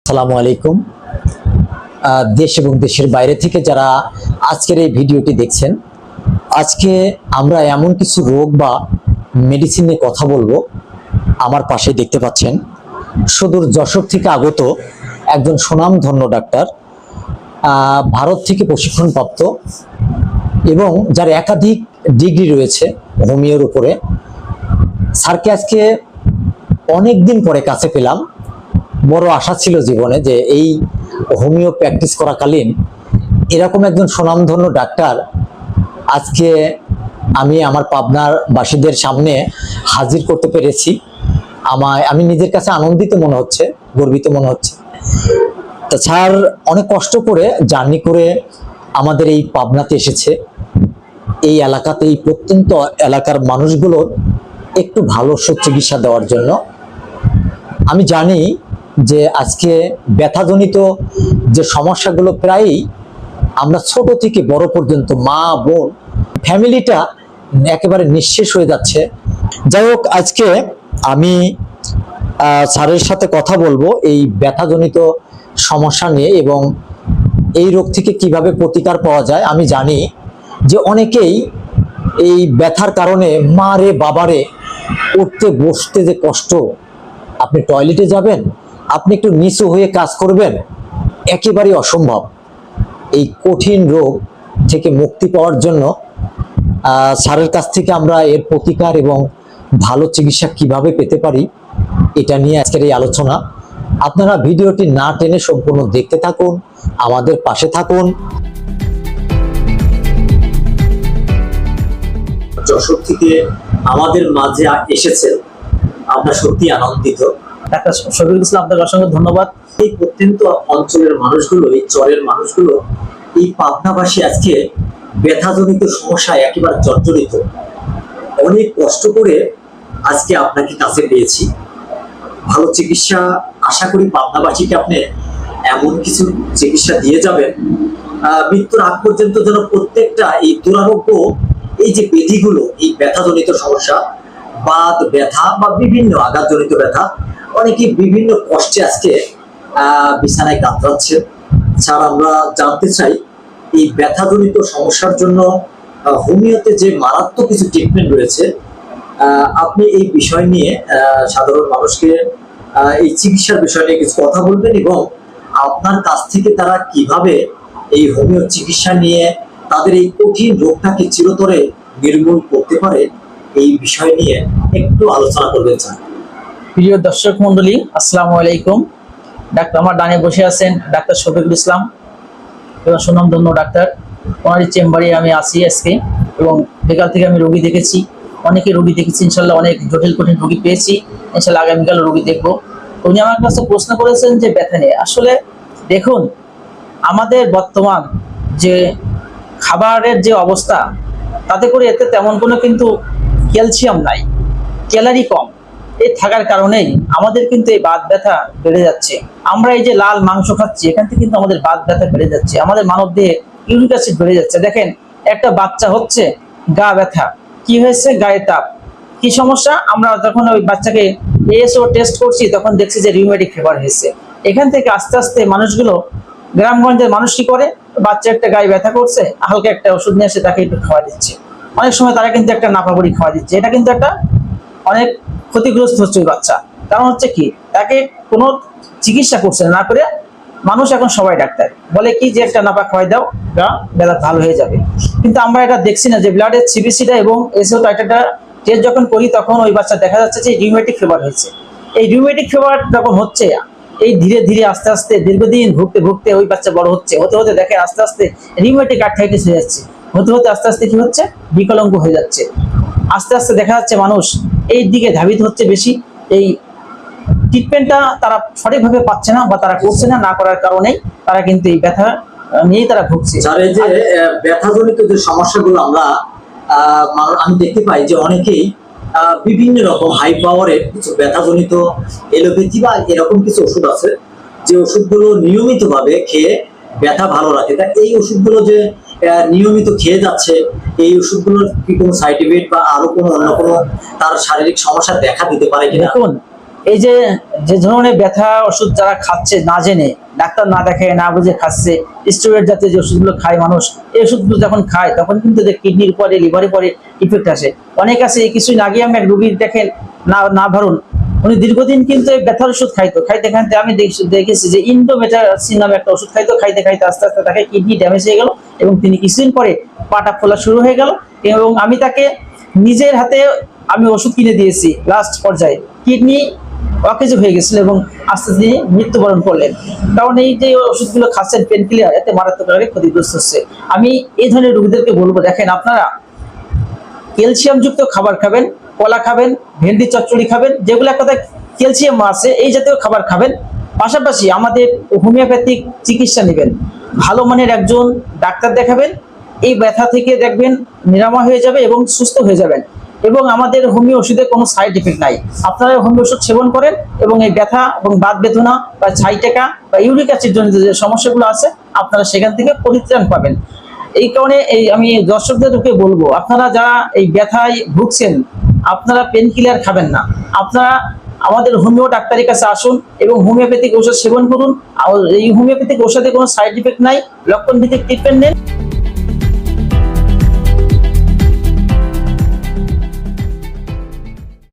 আসসালামু আলাইকুম। দেশ এবং দেশের বাইরে থেকে যারা আজকের এই ভিডিওটি দেখছেন, আজকে আমরা এমন কিছু রোগ বা মেডিসিন নিয়ে কথা বলবো। আমার পাশে দেখতে পাচ্ছেন সুদূর যশোর থেকে আগত একজন সুনামধন্য ডাক্তার, ভারত থেকে প্রশিক্ষণপ্রাপ্ত এবং যার একাধিক ডিগ্রি রয়েছে হোমিওর উপরে। স্যারকে আজকে অনেক দিন পরে কাছে পেলাম। বড় আশা ছিল জীবনে যে এই হোমিও প্র্যাকটিস করাকালীন এরকম একজন সুনামধন্য ডাক্তার আজকে আমি আমার পাবনার বাসীদের সামনে হাজির করতে পেরেছি। আমি নিজের কাছে আনন্দিত মনে হচ্ছে, গর্বিত মনে হচ্ছে। তা স্যার অনেক কষ্ট করে জার্নি করে আমাদের এই পাবনাতে এসেছে, এই এলাকাতে, এই প্রত্যন্ত এলাকার মানুষগুলোর একটু ভালো সুচিকিৎসা দেওয়ার জন্য। আমি জানি যে আজকে ব্যথাজনিত যে সমস্যাগুলো প্রায়ই আমরা ছোট থেকে বড় পর্যন্ত মা বোন ফ্যামিলিটা একেবারে নিঃশেষ হয়ে যাচ্ছে। যাই হোক, আজকে আমি স্যারের সাথে কথা বলবো এই ব্যথাজনিত সমস্যা নিয়ে এবং এই রোগ থেকে কিভাবে প্রতিকার পাওয়া যায়। আমি জানি যে অনেকেই এই ব্যথার কারণে মা রে বাবারে উঠতে বসতে যে কষ্ট, আপনি টয়লেটে যাবেন, আপনি একটু নিচু হয়ে কাজ করবেন, একেবারেই অসম্ভব। এই কঠিন রোগ থেকে মুক্তি পাওয়ার জন্য স্যারের কাছ থেকে আমরা এর প্রতিকার এবং ভালো চিকিৎসা কিভাবে পেতে পারি এটা নিয়ে আজকের এই আলোচনা। আপনারা ভিডিওটি না টেনে সম্পূর্ণ দেখতে থাকুন, আমাদের পাশে থাকুন। যশোর থেকে আমাদের মাঝে এসেছেন, আমরা সত্যি আনন্দিত। ডাক্তার শফিকুল ইসলাম, আপনাকে অসংখ্য ধন্যবাদ। এই প্রত্যন্ত অঞ্চলের মানুষগুলো, এই চরের মানুষগুলো, এই পাবনাবাসী আজকে ব্যথাজনিত সমস্যায় একেবারে জর্জরিত। অনেক কষ্ট করে আজকে আপনাকে কাছে পেয়েছি। ভালো চিকিৎসা আশা করি পাবনাবাসীকে আপনি এমন কিছু চিকিৎসা দিয়ে যাবেন মৃত্যুর আগ পর্যন্ত যেন প্রত্যেকটা এই দুরারোগ্য এই যে ব্যাধিগুলো, এই ব্যথাজনিত সমস্যা, বাত ব্যথা বা বিভিন্ন আঘাতজনিত ব্যথা, অনেকে বিভিন্ন কষ্টে আজকে বিছানায় কাতরাচ্ছে। স্যার, আমরা জানতে চাই এই ব্যথাজনিত সমস্যার জন্য হোমিওতে যে মারাত্মক কিছু ট্রিটমেন্ট রয়েছে, আপনি এই বিষয় নিয়ে সাধারণ মানুষকে এই চিকিৎসার বিষয় নিয়ে কিছু কথা বলবেন এবং আপনার কাছ থেকে তারা কিভাবে এই হোমিও চিকিৎসা নিয়ে তাদের এই কঠিন রোগটাকে চিরতরে নির্মূল করতে পারে এই বিষয় নিয়ে একটু আলোচনা করবেন স্যার। প্রিয় দর্শক মন্ডলী, আসসালামু আলাইকুম। ডাক্তার আমার ডানে বসে আছেন ডাক্তার শফিকুল ইসলাম এবং সুনামধন্য ডাক্তার। ওনারই চেম্বারে আমি আসি আজকে এবং বিকাল থেকে আমি রোগী দেখেছি, অনেকে রোগী দেখেছি, ইনশাল্লাহ অনেক জটিল কঠিন রোগী পেয়েছি। ইনশাল্লাহ আগামীকাল রোগী দেখবো। উনি আমার কাছে প্রশ্ন করেছেন যে ব্যথা নিয়ে। আসলে দেখুন, আমাদের বর্তমান যে খাবারের যে অবস্থা, তাতে করে এতে তেমন কোনো কিন্তু ক্যালসিয়াম নাই, ক্যালারি কম। এই থাকার কারণেই আমাদের কিন্তু এই বাত ব্যথা বেড়ে যাচ্ছে। আমরা এই যে লাল মাংস খাচ্ছি, এখান থেকে কিন্তু আমাদের বাত ব্যথা বেড়ে যাচ্ছে। আমাদের মানব দেহে ইউরিক অ্যাসিড বেড়ে যাচ্ছে। দেখেন, একটা বাচ্চা হচ্ছে, গা ব্যথা, কি হয়েছে? গায়ে তাপ। কি সমস্যা? আমরা যখন ওই বাচ্চাকে এএসও টেস্ট করছি তখন দেখছি যে রিউমেটিক ফিভার হয়েছে। এখান থেকে আস্তে আস্তে মানুষগুলো, গ্রামগঞ্জের মানুষ কি করে, বাচ্চা একটা গায়ে ব্যথা করছে, হালকা একটা ওষুধ নিয়ে এসে তাকে একটু খাওয়া দিচ্ছে। অনেক সময় তারা কিন্তু একটা নাপাবড়ি খাওয়া দিচ্ছে। এটা কিন্তু একটা অনেক ক্ষতিগ্রস্ত হচ্ছে ওই বাচ্চা। কারণ হচ্ছে কি, তাকে কোনো চিকিৎসা করছে না করে মানুষ এখন সবাই ডাক্তার বলে কি যে একটা নাপা খাওয়াই দাও, ব্যথা ভালো হয়ে যাবে। কিন্তু আমরা এটা দেখছি না যে ব্লাডের সিবিসিটা এবং এসও টাইটাটা টেস্ট যখন করি তখন ওই বাচ্চা দেখা যাচ্ছে যে রিউমেটিক ফিভার হয়েছে। এই রিউমেটিক ফিভার যখন হচ্ছে, এই ধীরে ধীরে আস্তে আস্তে দীর্ঘদিন ভুগতে ভুগতে ওই বাচ্চা বড় হচ্ছে, হতে হতে দেখে আস্তে আস্তে রিউমেটিক আর্থ্রাইটিস হয়ে যাচ্ছে, হতে হতে আস্তে আস্তে কি হচ্ছে, বিকলাঙ্গ হয়ে যাচ্ছে। আস্তে আস্তে দেখা যাচ্ছে মানুষ এই দিকে ধাবিত হচ্ছে বেশি। এই ট্রিটমেন্টটা তারা সঠিকভাবে পাচ্ছে না বা তারা করছে না, না করার কারণেই তারা কিন্তু এই ব্যথা নিয়েই তারা ভুগছে। এই যে ব্যথাজনিত যে সমস্যাগুলো আমি দেখতে পাই যে অনেকেই বিভিন্ন রকম হাই পাওয়ারের কিছু ব্যথাজনিত এলোপ্যাথি বা এরকম কিছু ওষুধ আছে যে ওষুধগুলো নিয়মিত ভাবে খেয়ে ব্যথা ভালো রাখে। তা এই ওষুধগুলো যে নিয়মিত খেয়ে যাচ্ছে, এই ওষুধগুলোর কি কোনো সাইড ইফেক্ট বা আরো কোনো অন্য কোনো তার শারীরিক সমস্যা দেখা দিতে পারে কিনা? দেখুন, এই যে যে ধরনের ব্যথা ওষুধ যারা খাচ্ছে না জেনে, ডাক্তার না দেখে না বুঝে খাচ্ছে, স্টেরয়েড জাতীয় যে ওষুধগুলো খায় মানুষ, এই ওষুধগুলো যখন খায় তখন কিন্তু কিডনির পরে লিভারের পরে ইফেক্ট আসে। অনেক আছে, এই কিছুদিন আগে আমি এক রোগী দেখেন, না ভারুন, উনি দীর্ঘদিন কিন্তু এই ব্যথার ওষুধ খাইতে খাইতে আমি দেখেছি যে ইন্ডোমেটাসিন নামে একটা ওষুধ খাইতে আস্তে আস্তে তাকে কিডনি ড্যামেজ হয়ে গেল এবং তিনি কিছুদিন পরে পাটা ফোলা শুরু হয়ে গেল। এবং আমি তাকে নিজের হাতে আমি ওষুধ কিনে দিয়েছি, লাস্ট পর্যায়ে কিডনি অকেজ হয়ে গেছিল এবং আস্তে আস্তে তিনি মৃত্যুবরণ করলেন। কারণ এই যে ওষুধগুলো খাচ্ছেন পেন কিলার, এতে মারাত্মক ভাবে ক্ষতিগ্রস্ত হচ্ছে। আমি এই ধরনের রোগীদেরকে বলবো, দেখেন আপনারা ক্যালসিয়াম যুক্ত খাবার খাবেন, কলা খাবেন, ভেন্ডি চচ্চড়ি খাবেন, যেগুলো একটা ক্যালসিয়াম আছে, এই জাতীয় খাবার খাবেন। পাশাপাশি আমাদের হোমিওপ্যাথিক চিকিৎসা নেবেন, ভালো মানের একজন ডাক্তার দেখাবেন, এই ব্যথা থেকে দেখবেন নিরাময় হয়ে যাবে এবং সুস্থ হয়ে যাবেন। এবং আমাদের হোমিও ওষুধে কোনো সাইড এফেক্ট নাই। আপনারা হোমিও ওষুধ সেবন করেন এবং এই ব্যথা এবং বাত বেদনা বা ছাইটাকা বা ইউরিক অ্যাসিড জনিত যে সমস্যাগুলো আছে, আপনারা সেখান থেকে পরিত্রাণ পাবেন। এই কারণে আমি দর্শকদেরকে বলবো, আপনারা যারা এই ব্যথায় ভুগছেন, আপনারা পেন কিলার খাবেন না, আপনারা আমাদের হোমিও ডাক্তারের কাছে আসুন এবং হোমিওপ্যাথিক ঔষধ সেবন করুন। আর এই হোমিওপ্যাথিক ঔষধে কোনো সাইড ইফেক্ট নাই, লক্ষণ ভিত্তিক ট্রিটমেন্ট নেন।